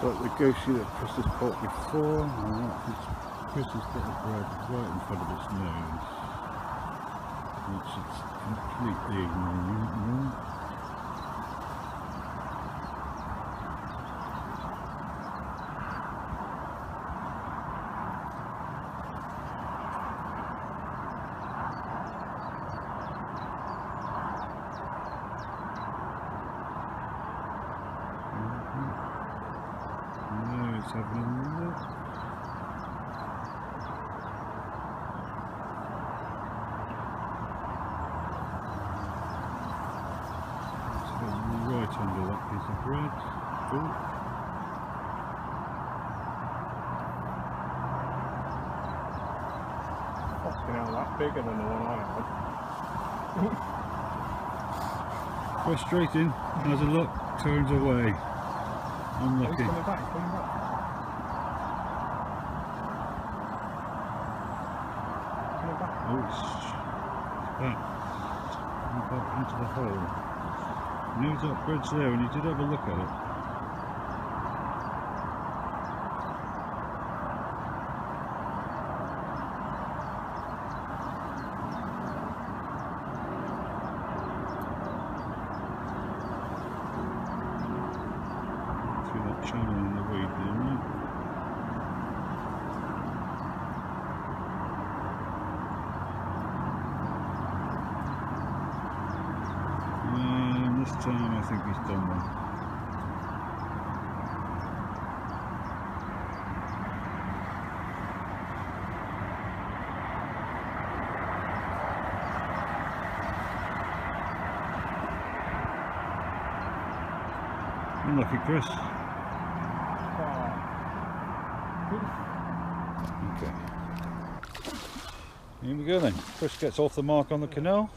Like the ghosty that Chris has caught before, and Chris has got a bread right in front of its nose, which it's completely ignoring. Having a look. It's right under that piece of bread. Cool. Fucking hell, that's bigger than the one I had. Frustrating. Has a look, turns away. Unlucky. He's coming back, he's coming back. Oh, it's back into the hole. Knows that bread's there, and he did have a look at it. Through that channel in the weed there, right? This time I think he's done one. Unlucky, Chris. Okay. Here we go then. Chris gets off the mark on the canal.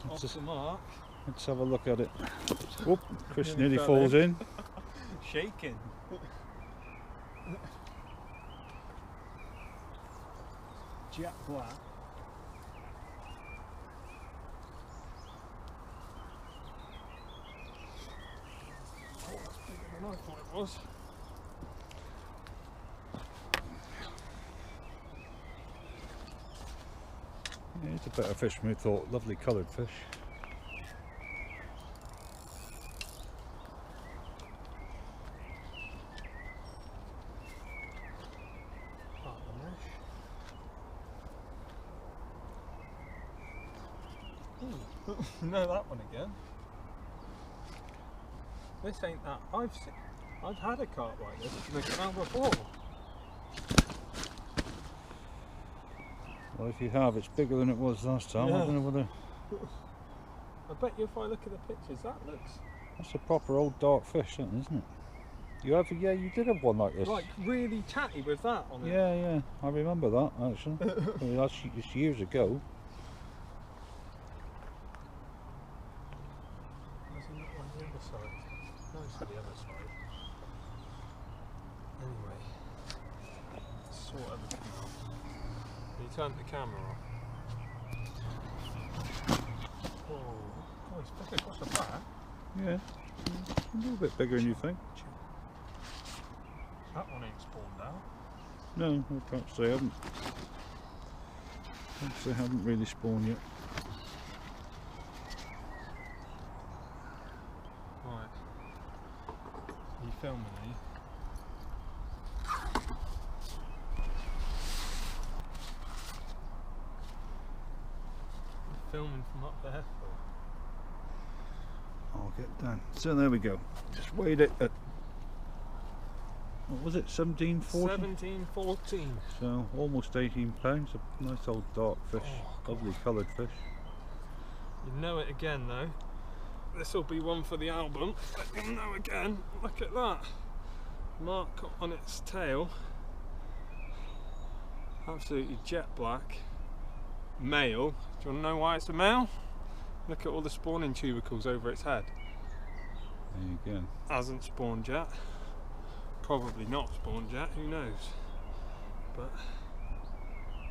Off the mark. Let's have a look at it. Whoop, Chris nearly falls in. Shaking. Jet black. Oh, that's bigger than I thought it was. Yeah, it's a better fish than we thought. Lovely coloured fish. No, that one again. This ain't that. I've had a carp like this in the canal before. Well, if you have, it's bigger than it was last time. Yeah. I don't know whether. I bet you if I look at the pictures, that looks. That's a proper old dark fish, then, isn't it? You have, yeah, you did have one like this. Like really tatty with that on it. Yeah, yeah, I remember that actually. Well, that's years ago. On the other side. No, it's to the other side. Anyway, let's sort everything out. You turn the camera off. Oh, God, it's big across the back. Yeah, a little bit bigger than you think. That one ain't spawned out. No, perhaps they haven't. Perhaps they haven't really spawned yet. Right. Are you filming, are you? filming from up there for? I'll get down. So there we go. Just weighed it at, what was it, 17.40? 17.14. So almost 18 pounds. A nice old dark fish, lovely coloured fish. You know it again though. This will be one for the album. Let you know again. Look at that mark on its tail. Absolutely jet black. Male. Do you want to know why it's a male? Look at all the spawning tubercles over its head. There you go. Hasn't spawned yet. Probably not spawned yet, who knows? But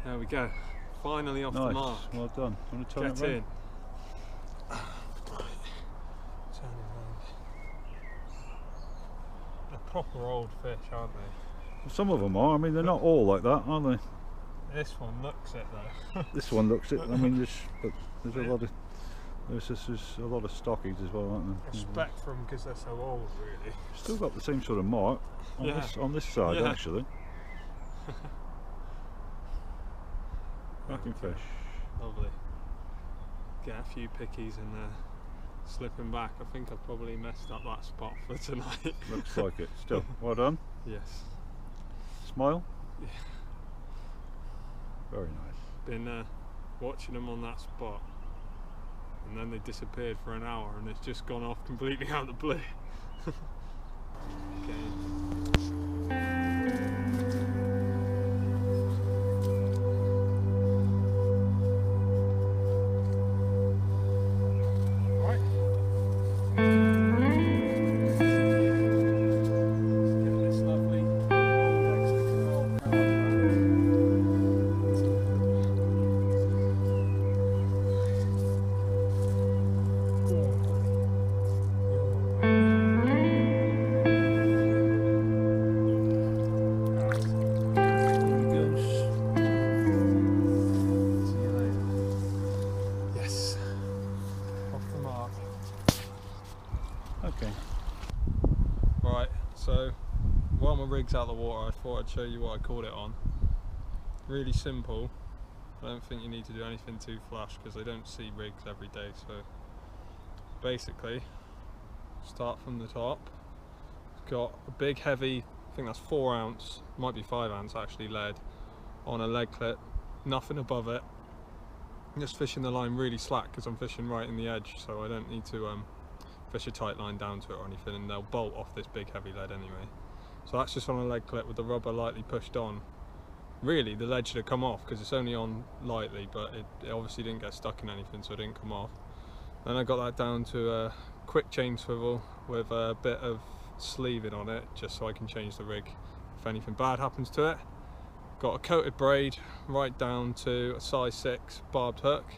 there we go. Finally off the mark. Well done. You want to turn Get it round? in. Turn it round. They're proper old fish, aren't they? Some of them are. I mean, they're not all like that, are they? This one looks it though. This one looks it. I mean, there's a lot of there's a lot of stockies as well, aren't there? Respect for them because they're so old, really. Still got the same sort of mark on this side, Yeah. actually. Cracking fish. Lovely. Get a few pickies in there. Slipping back. I think I've probably messed up that spot for tonight. Looks like it. Still, well done. Yes. Smile. Yeah. Very nice. Been watching them on that spot, and then they disappeared for an hour, and it's just gone off completely out of the blue. Okay. Okay. Right, so while my rig's out of the water, I thought I'd show you what I caught it on. Really simple. I don't think you need to do anything too flash because I don't see rigs every day. So basically, start from the top. Got a big heavy, I think that's 4 ounce, might be 5 ounce actually, lead on a lead clip, nothing above it. I'm just fishing the line really slack because I'm fishing right in the edge, so I don't need to fish a tight line down to it or anything, and they'll bolt off this big heavy lead anyway. So that's just on a lead clip with the rubber lightly pushed on. Really, the lead should have come off because it's only on lightly, but it obviously didn't get stuck in anything, so it didn't come off. Then I got that down to a quick chain swivel with a bit of sleeving on it, just so I can change the rig if anything bad happens to it. Got a coated braid right down to a size 6 barbed hook.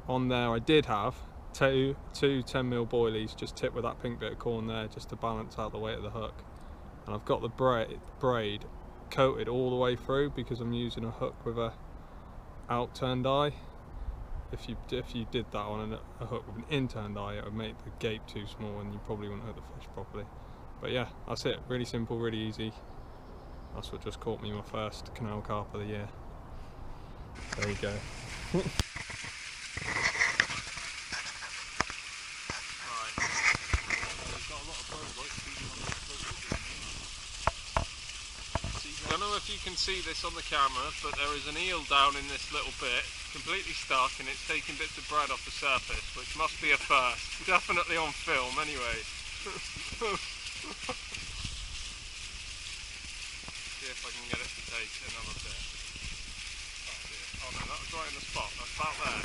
On there I did have two 10mm boilies, just tipped with that pink bit of corn there just to balance out the weight of the hook. And I've got the braid coated all the way through because I'm using a hook with a out-turned eye. If you did that on a hook with an in-turned eye, it would make the gape too small and you probably wouldn't hook the fish properly. But yeah, that's it. Really simple, really easy. That's what just caught me my first canal carp of the year. There you go. I don't know if you can see this on the camera, but there is an eel down in this little bit, completely stuck, and it's taking bits of bread off the surface, which must be a first. Definitely on film, anyway. See if I can get it to take another bit. Oh no, that was right in the spot. That's about there.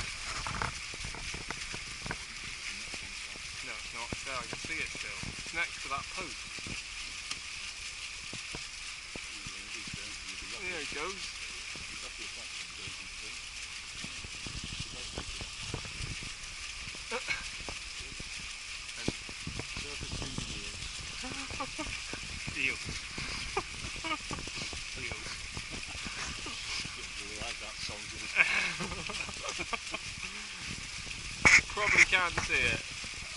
No, it's not. It's there. I can see it still. It's next to that post. There he goes. Eels. Eels. Really like that song. Probably can't see it.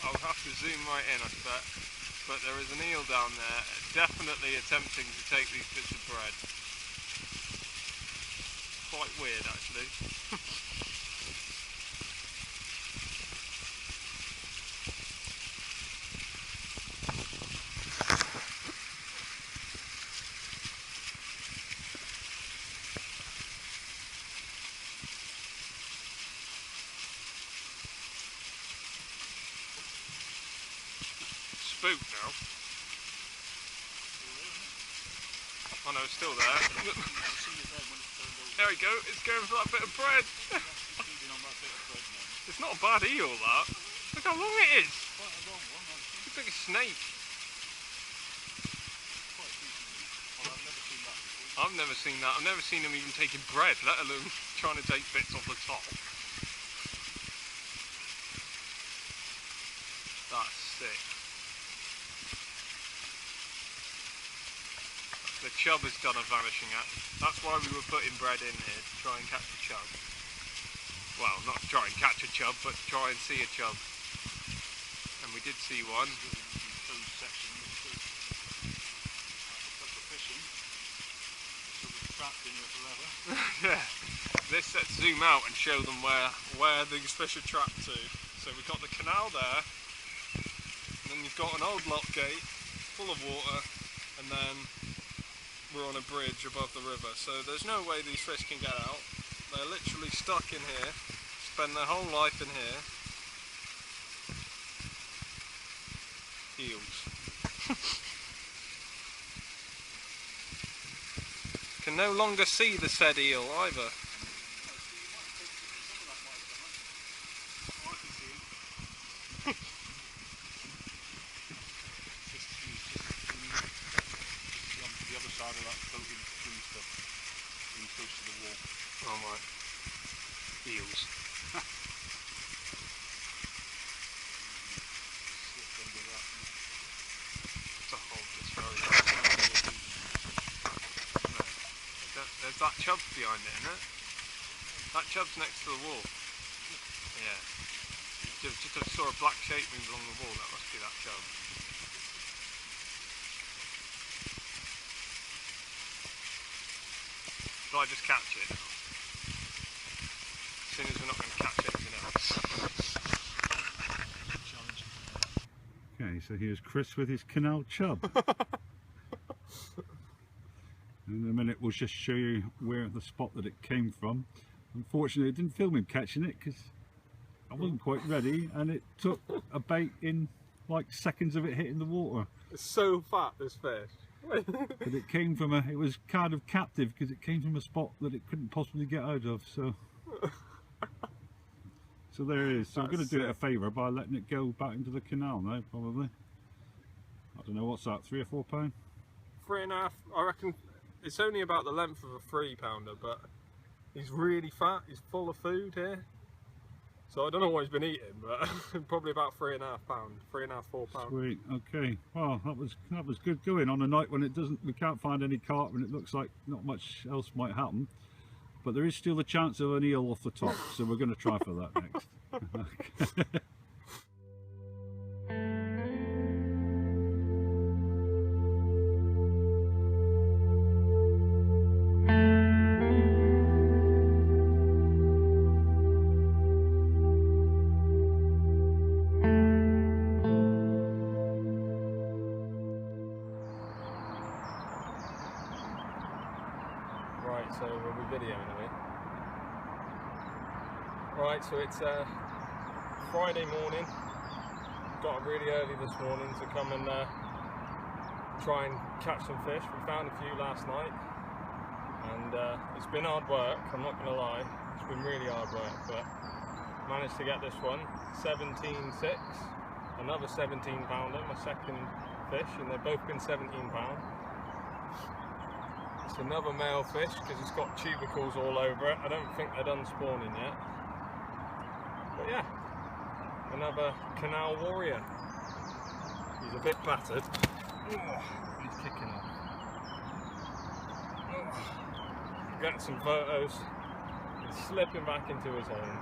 I'll have to zoom right in, I bet. But there is an eel down there, definitely attempting to take these bits of bread. Quite weird, actually. boot now. Oh no, it's still there. There we go, it's going for that bit of bread. It's not a bad eel, that. Look how long it is. It's like a snake. I've never seen that. I've never seen them even taking bread, let alone trying to take bits off the top. That's sick. The chub has done a vanishing act. That's why we were putting bread in here, to try and catch a chub. Well, not to try and catch a chub, but to try and see a chub. And we did see one. Yeah. Let's zoom out and show them where these fish are trapped to. So we've got the canal there, and then you've got an old lock gate full of water, and then we're on a bridge above the river, so there's no way these fish can get out. They're literally stuck in here, spend their whole life in here. Eels. Can no longer see the said eel either. Oh my. Eels. To hold this very well. There's that chub behind it, isn't it? That chub's next to the wall. Yeah. Just I saw a black shape move along the wall, that must be that chub. Shall I just catch it? As soon as we're not going to catch anything else. Okay, so here's Chris with his canal chub. In a minute we'll just show you where the spot that it came from. Unfortunately I didn't film him catching it because I wasn't quite ready, and it took a bait in like seconds of it hitting the water. It's so fat, this fish. But it came from it was kind of captive because it came from a spot that it couldn't possibly get out of, so there it is. So I'm going to do it a favour by letting it go back into the canal now, probably. I don't know, what's that, 3 or 4 pound? 3.5, I reckon. It's only about the length of a 3-pounder, but he's really fat, he's full of food here. So I don't know what he's been eating, but probably about 3.5 pound, 3.5, 4 pound. Sweet, okay. Well, that was good going on a night when we can't find any carp and it looks like not much else might happen. But there is still a chance of an eel off the top, so we're going to try for that next. Right, so we'll be videoing a bit. Right, so it's Friday morning. Got up really early this morning to come and try and catch some fish. We found a few last night, and it's been hard work, I'm not going to lie. It's been really hard work, but managed to get this one, 17.6, another 17-pounder, my second fish, and they've both been 17 pound. It's another male fish because it's got tubercles all over it. I don't think they're done spawning yet. But yeah, another canal warrior. He's a bit battered. He's kicking off. Get some photos. He's slipping back into his home.